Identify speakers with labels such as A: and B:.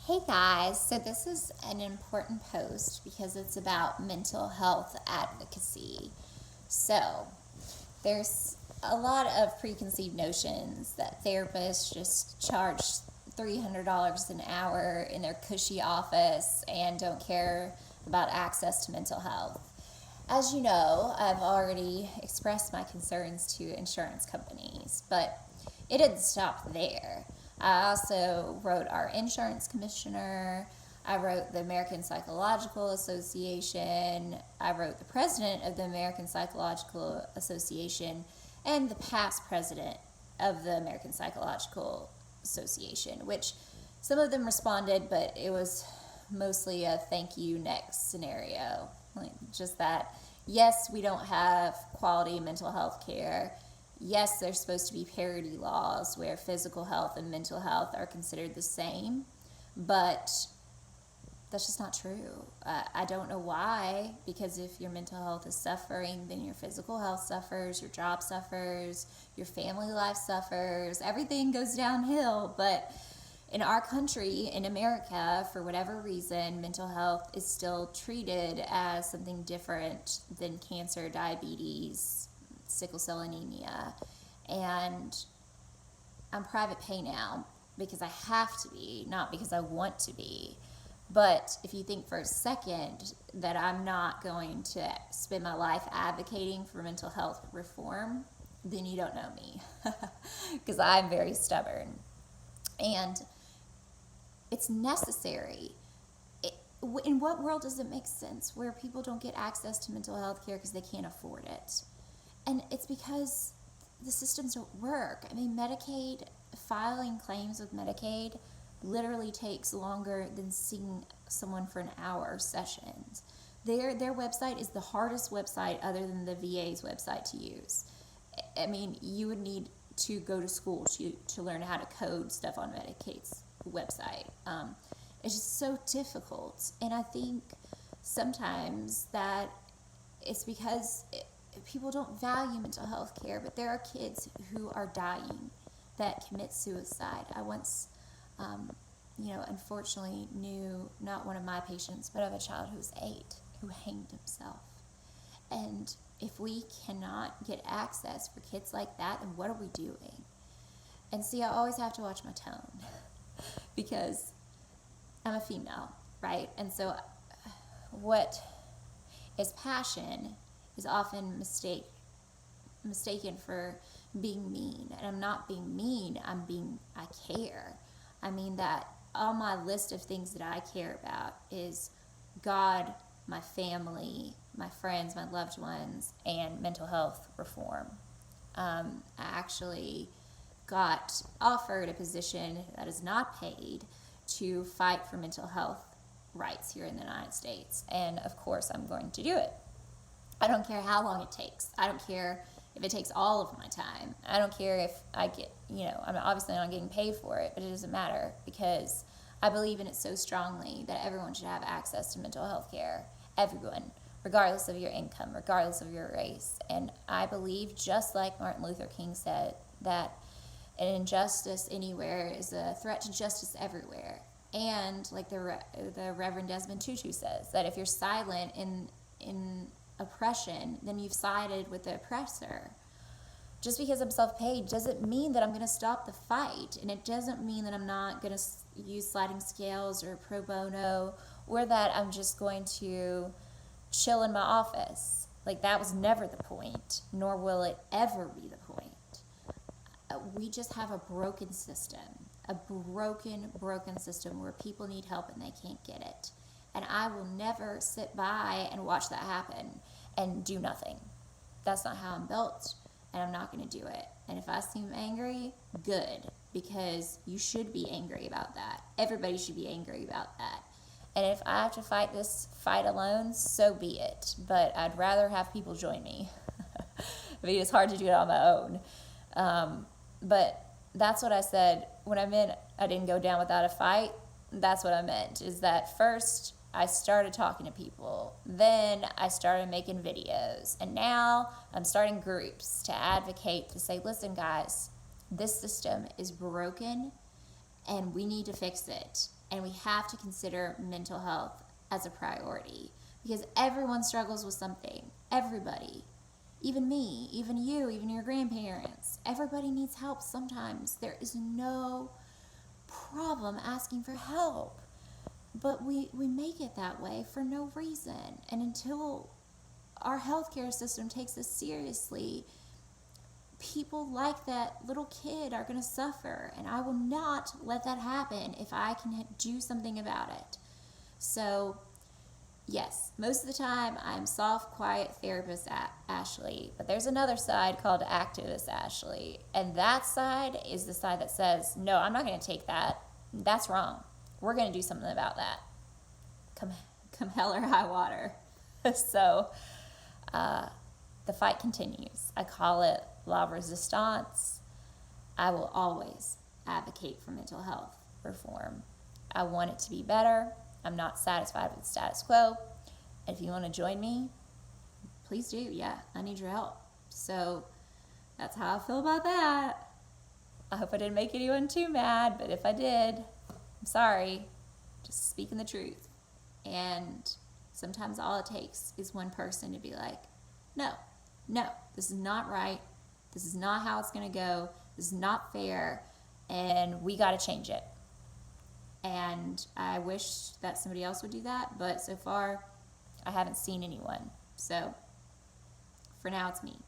A: Hey guys, so this is an important post because it's about mental health advocacy. So, there's a lot of preconceived notions that therapists just charge $300 an hour in their cushy office and don't care about access to mental health. As you know, I've already expressed my concerns to insurance companies, but it didn't stop there. I also wrote our insurance commissioner. I wrote the American Psychological Association. I wrote the president of the American Psychological Association and the past president of the American Psychological Association, which some of them responded, but it was mostly a thank you next scenario. Like just that, yes, we don't have quality mental health care. Yes, there's supposed to be parity laws where physical health and mental health are considered the same, but that's just not true. I don't know why, because if your mental health is suffering, then your physical health suffers, your job suffers, your family life suffers, everything goes downhill. But in our country, in America, for whatever reason, mental health is still treated as something different than cancer, diabetes, sickle cell anemia. And I'm private pay now because I have to be, not because I want to be. But if you think for a second that I'm not going to spend my life advocating for mental health reform, then you don't know me because I'm very stubborn. And it's necessary. In what world does it make sense where people don't get access to mental health care because they can't afford it? And it's because the systems don't work. I mean, Medicaid, filing claims with Medicaid literally takes longer than seeing someone for an hour sessions. Their website is the hardest website other than the VA's website to use. I mean, you would need to go to school to learn how to code stuff on Medicaid's website. It's just so difficult. And I think sometimes that it's because people don't value mental health care, but there are kids who are dying that commit suicide. I once, unfortunately knew not one of my patients, but of a child who was 8 who hanged himself. And if we cannot get access for kids like that, then what are we doing? And see, I always have to watch my tone because I'm a female, right? And so what is passion is often mistaken for being mean. And I'm not being mean, I care. I mean that on my list of things that I care about is God, my family, my friends, my loved ones, and mental health reform. I actually got offered a position that is not paid to fight for mental health rights here in the United States. And of course, I'm going to do it. I don't care how long it takes. I don't care if it takes all of my time. I don't care if I get, I'm obviously not getting paid for it, but it doesn't matter because I believe in it so strongly that everyone should have access to mental health care. Everyone, regardless of your income, regardless of your race. And I believe, just like Martin Luther King said, that an injustice anywhere is a threat to justice everywhere. And like the Reverend Desmond Tutu says, that if you're silent in oppression, then you've sided with the oppressor. Just because I'm self-paid doesn't mean that I'm going to stop the fight, and it doesn't mean that I'm not going to use sliding scales or pro bono, or that I'm just going to chill in my office. Like, that was never the point, nor will it ever be the point. We just have a broken system, a broken system where people need help and they can't get it. And I will never sit by and watch that happen and do nothing. That's not how I'm built, and I'm not going to do it. And if I seem angry, good, because you should be angry about that. Everybody should be angry about that. And if I have to fight this fight alone, so be it. But I'd rather have people join me. I mean, it's hard to do it on my own. But that's what I said when I meant I didn't go down without a fight. That's what I meant, is that first I started talking to people, then I started making videos, and now I'm starting groups to advocate, to say, listen guys, this system is broken and we need to fix it. and we have to consider mental health as a priority because everyone struggles with something. Everybody. Even me, even you, even your grandparents. Everybody needs help sometimes. There is no problem asking for help. But we make it that way for no reason. And until our healthcare system takes this seriously, people like that little kid are going to suffer. And I will not let that happen if I can do something about it. So, yes, most of the time I'm soft, quiet therapist Ashley. But there's another side called activist Ashley. And that side is the side that says, no, I'm not going to take that. That's wrong. We're going to do something about that. Come hell or high water. So the fight continues. I call it la resistance. I will always advocate for mental health reform. I want it to be better. I'm not satisfied with the status quo. And if you want to join me, please do. Yeah, I need your help. So that's how I feel about that. I hope I didn't make anyone too mad, but if I did, I'm sorry. Just speaking the truth. And sometimes all it takes is one person to be like, no, this is not right. This is not how it's going to go. This is not fair. And we got to change it. And I wish that somebody else would do that. But so far, I haven't seen anyone. So for now, it's me.